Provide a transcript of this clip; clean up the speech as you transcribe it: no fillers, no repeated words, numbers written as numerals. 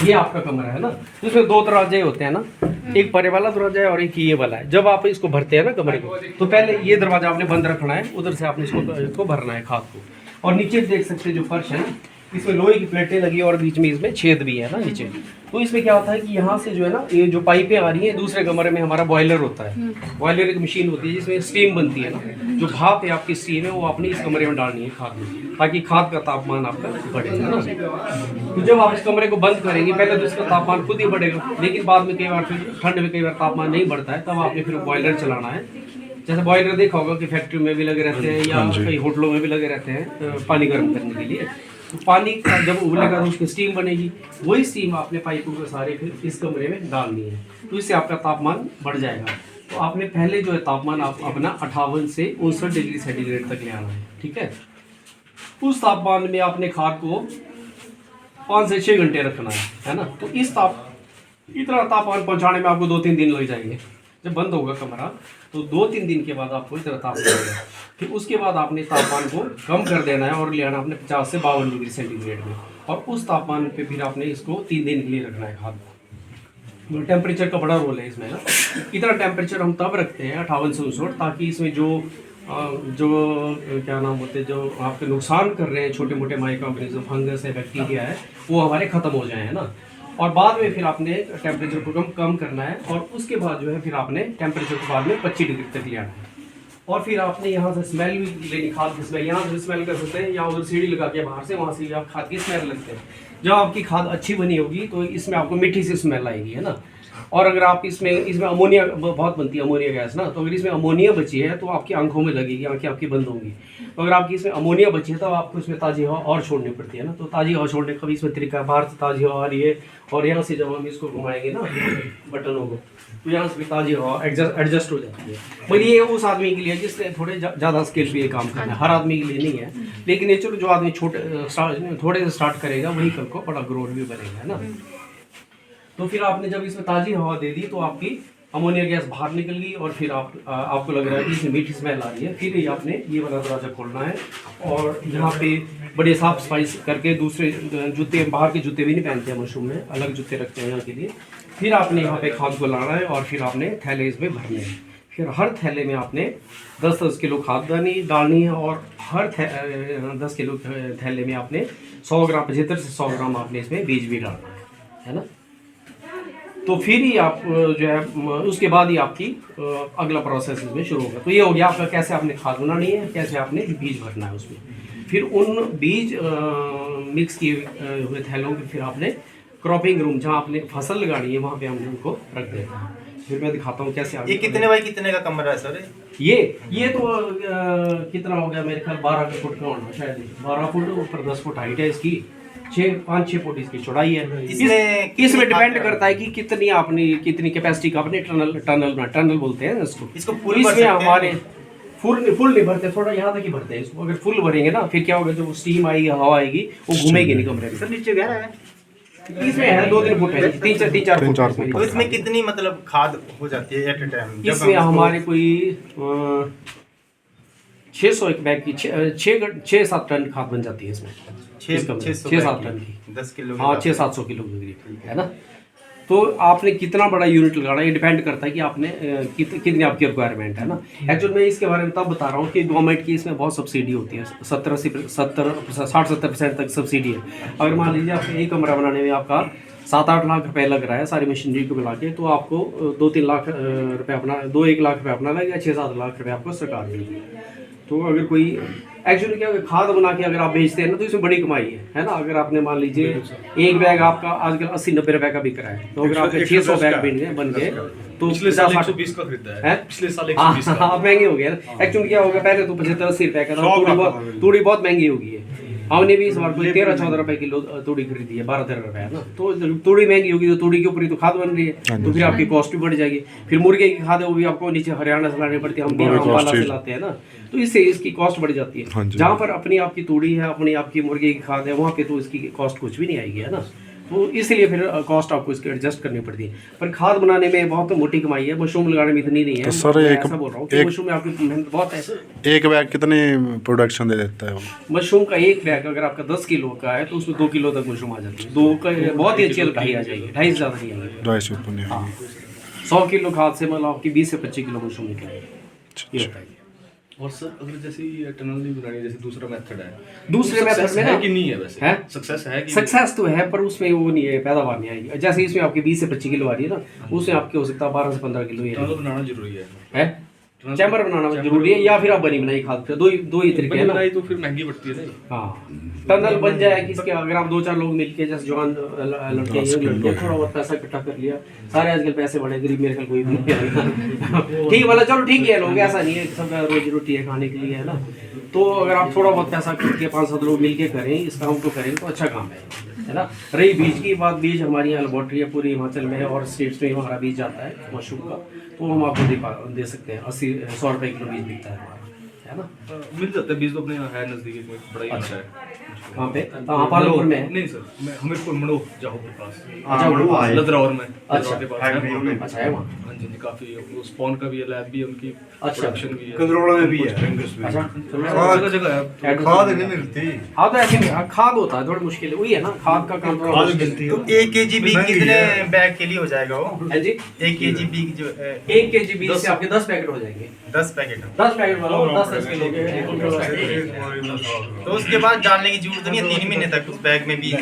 ये आपका कमरा है ना, इसमें दो दरवाजे होते हैं ना, एक परे वाला दरवाजा है और एक ये वाला है। जब आप इसको भरते हैं ना कमरे को, तो पहले ये दरवाजा आपने बंद रखना है, उधर से आपने इसको भरना है खाद को। और नीचे देख सकते हैं जो फर्श है ना, इसमें लोहे की प्लेटें लगी और बीच में इसमें छेद भी है ना नीचे। तो इसमें क्या होता है कि यहाँ से जो है ना, ये जो पाइपें आ रही हैं, दूसरे कमरे में हमारा बॉयलर होता है। बॉयलर एक मशीन होती है जिसमें स्टीम बनती है ना, जो भाप है आपकी स्टीम है, वो अपनी इस कमरे में डालनी है खाद में, ताकि खाद का तापमान आपका बढ़ेगा ना। तो जब आप इस कमरे को बंद करेंगे, पहले तो इसका तापमान खुद ही बढ़ेगा, लेकिन बाद में कई बार फिर ठंड में कई बार तापमान नहीं बढ़ता है, तब आपने फिर बॉयलर चलाना है। जैसे बॉयलर देखा होगा कि फैक्ट्री में भी लगे रहते हैं या कई होटलों में भी लगे रहते हैं पानी गर्म करने के लिए। तो पानी का जब उबलेगा तो उसकी स्टीम बनेगी, वही स्टीम आपने पाइपों के सारे फिर इस कमरे में डालनी है, तो इससे आपका तापमान बढ़ जाएगा। तो आपने पहले जो है तापमान आप अपना 58 से 59 डिग्री सेंटीग्रेड तक ले आना है, ठीक है। उस तापमान में आपने खाद को 5 से 6 घंटे रखना है ना। तो इतना तापमान पहुंचाने में आपको 2-3 दिन लग जाएंगे। जब बंद होगा कमरा तो 2-3 दिन के बाद आपको इतना तापमान होगा। फिर उसके बाद आपने तापमान को कम कर देना है और ले आना आपने 50 से 52 डिग्री सेंटीग्रेड में, और उस तापमान पे फिर आपने इसको 3 दिन के लिए रखना है खाद को। टेम्परेचर का बड़ा रोल है इसमें ना। इतना टेम्परेचर हम तब रखते हैं 58 से 59, ताकि इसमें जो क्या नाम होते हैं, जो आपके नुकसान कर रहे हैं छोटे मोटे माइक्रो ऑर्गेनिज्म, फंगस है, बैक्टीरिया है, वो हमारे ख़त्म हो जाए, है ना। और बाद में फिर आपने टेम्परेचर को कम करना है, और उसके बाद जो है फिर आपने टेम्परेचर को बाद में 25 डिग्री तक ले आना है। और फिर आपने यहाँ से स्मेल भी लेनी, खाद की स्मेल। यहाँ से स्मेल कर सकते हैं या उधर सीढ़ी लगा के बाहर से, वहाँ से आप खाद की स्मेल लगते हैं। जब आपकी खाद अच्छी बनी होगी तो इसमें आपको मीठी सी स्मेल आएगी, है ना। और अगर आप इसमें अमोनिया बहुत बनती है, अमोनिया गैस ना, तो अगर इसमें अमोनिया बची है तो आपकी आंखों में लगेगी, आंखें आपकी बंद होंगी। तो अगर आपकी इसमें अमोनिया बची है तो आपको इसमें ताज़ी हवा और छोड़नी पड़ती है ना। तो ताज़ी हवा छोड़ने का भी इसमें तरीका है। बाहर से ताज़ी हवा आ रही है और यहाँ से जब हम इसको घुमाएंगे ना बटनों को, तो यहाँ से भी ताज़ी हवा एडजस्ट हो जाती है। पर ये उस आदमी के लिए जिसने थोड़े ज़्यादा स्किल पे ये काम करना है, हर आदमी के लिए नहीं है। लेकिन ये चलो, जो आदमी थोड़े से स्टार्ट करेगा वही कल को बड़ा ग्रोथ भी बनेगा, है ना। तो फिर आपने जब इसमें ताज़ी हवा दे दी तो आपकी अमोनिया गैस बाहर निकल गई, और फिर आपको लग रहा है कि इसमें मीठी स्मेल आ रही है। फिर ही आपने ये वाला दरवाज़ा खोलना है, और यहाँ पे बड़े साफ सफाई करके, दूसरे जूते, बाहर के जूते भी नहीं पहनते हैं मशरूम में, अलग जूते रखते हैं यहाँ के लिए। फिर आपने यहाँ पे खाद को लाना है, और फिर आपने थैले इसमें भरने हैं। फिर हर थैले में आपने 10-10 किलो खाद डालनी है, और हर 10 किलो थैले में आपने 100 ग्राम 75 से 100 ग्राम आपने इसमें बीज भी डालना है ना। तो फिर ही आप जो है उसके बाद ही आपकी अगला प्रोसेस इसमें शुरू होगा। तो ये हो गया आपका कैसे आपने खाद बनानी है, कैसे आपने बीज भरना है उसमें। फिर उन बीज मिक्स किए हुए थैलों के फिर आपने क्रॉपिंग रूम, जहाँ आपने फसल लगानी है, वहाँ पे हमने उनको रख देना है। फिर मैं दिखाता हूँ कैसे। ये कितने बाई कितने का कमरा है सर? ये तो कितना हो गया, मेरे ख्याल 12 फुट का होना शायद, 12 फुट ऊपर 10 फुट हाइट है इसकी, 5-6 फुट इसकी चौड़ाई है। इसमें डिपेंड करता है कि कितनी कैपेसिटी का आपने टनल बोलते हैं इसको फुल इसमें हमारे फुल नहीं भरते, थोड़ा यहाँ तक ही भरते हैं इसको। अगर फुल भरेंगे ना, फिर क्या होगा, जो स्टीम आएगी, हवा आएगी, वो घूमेगी नहीं कमरे में। सर नीचे गहरा है, इसमें है 2-3 फुट है, 3-4 फुट। तो इसमें कितनी मतलब खाद हो जाती है एट ए टाइम? इसमें हमारे कोई 600 एक बैग की 6-7 टन खाद बन जाती है इसमें। 6-7 टन की 10 किलो, हाँ 600-700 किलो है ना। तो आपने कितना बड़ा यूनिट लगाना, ये डिपेंड करता है कि आपने कितनी आपकी रिक्वायरमेंट है ना। एक्चुअल में इसके बारे में तब बता रहा हूँ कि गवर्नमेंट की इसमें बहुत सब्सिडी होती है, 60-70% तक सब्सिडी है। अगर मान लीजिए आपको एक कमरा बनाने में आपका 7-8 लाख रुपए लग रहा है सारी मशीनरी को मिला के, तो आपको 2-3 लाख रुपये अपना, 2-1 लाख रुपये अपना लगेगा, 6-7 लाख रुपये आपको सरकार देगी। तो अगर कोई एक्चुअली क्या, खाद बना के अगर आप बेचते हैं ना, तो इसमें बड़ी कमाई है ना। अगर आपने मान लीजिए एक बैग आपका आजकल 80-90 रुपए का बिक रहा है, तो अगर आपके 600 बैग बन गए तो पिछले साल 120 का खरीदा है, पिछले साल 120 का। हाँ महंगे हो गए ना। एक्चुअली क्या होगा, पहले तो 75-80 रुपए का था, तूड़ी बहुत महंगी होगी है। हमने भी इस बार कोई 13-14 रुपए किलो तूड़ी खरीदी है, 12-13 रुपए है ना। तो तूड़ी महंगी होगी तो तूड़ी के ऊपर ही तो खाद बन रही है, तो फिर आपकी कॉस्ट भी बढ़ जाएगी। फिर मुर्गे की खाद है, वो भी आपको नीचे हरियाणा से लानी पड़ती है, हम अम्बाला से लाते हैं ना, तो इससे इसकी कॉस्ट बढ़ जाती है। जहाँ पर अपनी आपकी तूड़ी है, अपनी आपकी मुर्गे की खाद है, वहाँ पे तो इसकी कॉस्ट कुछ भी नहीं आएगी, है ना। तो इसलिए फिर कॉस्ट आपको इसकी एडजस्ट करनी पड़ती है। पर खाद बनाने में बहुत मोटी कमाई है, मशरूम लगाने में इतनी नहीं है। तो सर मैं एक- ऐसा बोल रहा हूँ कि एक- मशरूम में आपकी मेहनत बहुत है। एक बैग कितनी प्रोडक्शन दे देता है वो? मशरूम का एक बैग अगर आपका 10 किलो का है तो उसमें 2 किलो तक मशरूम आ जाती है। 2 का बहुत ही अच्छी ढाई आ जाएगी, 2.5 से ज़्यादा नहीं आएगी। 250 रुपये हाँ 100 किलो खाद से मतलब आपकी 20 से 25 किलो मशरूम निकलेगी। ये बताइए। और सर अगर जैसे ये टनल नहीं बनानी, जैसे दूसरा मेथड है, दूसरे तो मेथड success में है ना कि नहीं है वैसे? है सक्सेस है कि सक्सेस तो है, पर उसमें वो नहीं है, पैदावार नहीं आएगी। जैसे इसमें आपकी 20 से 25 किलो आ रही है ना, उसमें आपकी हो सकता है 12 से 15 किलो ही टनल है। बनाना जरूरी है। चैम्बर बनाना जरूरी है, या फिर आप बनी बनाई खाद पे, दो ही तरीके हैं ना। बनाई तो फिर महंगी पड़ती है ना। हाँ टनल बन जाए किसके, अगर आप 2-4 लोग मिलके जैसे जवान लड़के हैं, लड़के थोड़ा बहुत पैसा इकट्ठा कर लिया, सारे आजकल पैसे बड़े, गरीब मेरे ख्याल कोई भी नहीं है। ठीक वाला चलो ठीक है, लोग ऐसा नहीं है, सबका रोजी रोटी है खाने के लिए है ना। तो अगर आप थोड़ा बहुत पैसा करके 5-7 लोग मिलके करें इस काम को करें तो अच्छा काम है ना। रही बीज की बात, बीज हमारी यहाँ लेबॉर्ट्री है पूरी हिमाचल में और स्टेट्स में हमारा बीज जाता है मशरूम का, तो हम आपको दे सकते हैं। 80-100 रुपये किलो बीज बिकता है हमारा, है ना। मिल जाता है बीज तो अपने यहाँ है नजदीक में, बड़ा ही अच्छा है। कहाँ पे? हाँ पालमपुर में है। नहीं सर, मैं हमीरपुर मड़ो जाओ के पास, अच्छा लदरौर में, अच्छा। लदरौर के पास है। अच्छा है वहाँ। हाँ जी, काफी वो स्पॉन का भी है, लैब भी है उनकी, अच्छा। प्रोडक्शन भी है, कंदरोड़ा में भी है फंगस भी। अच्छा जगह जगह है। खाद नहीं मिलती। हाँ तो ऐसे में खाद होता है, थोड़ी मुश्किल है, वही है ना, खाद का काम थोड़ा खाद मुश्किल है। मिलती तो है 1 kg बीज महंगी कितने है। बैग के लिए हो जाएगा वो? है जी 1 kg बीज जो 1 kg बीज से आपके 10 पैकेट हो जाएंगे। 10 पैकेट। 10 पैकेट वाला 10 किलो के तो उसके बाद डालने की जरूरत नहीं है, 3 महीने तक उस बैग में बीज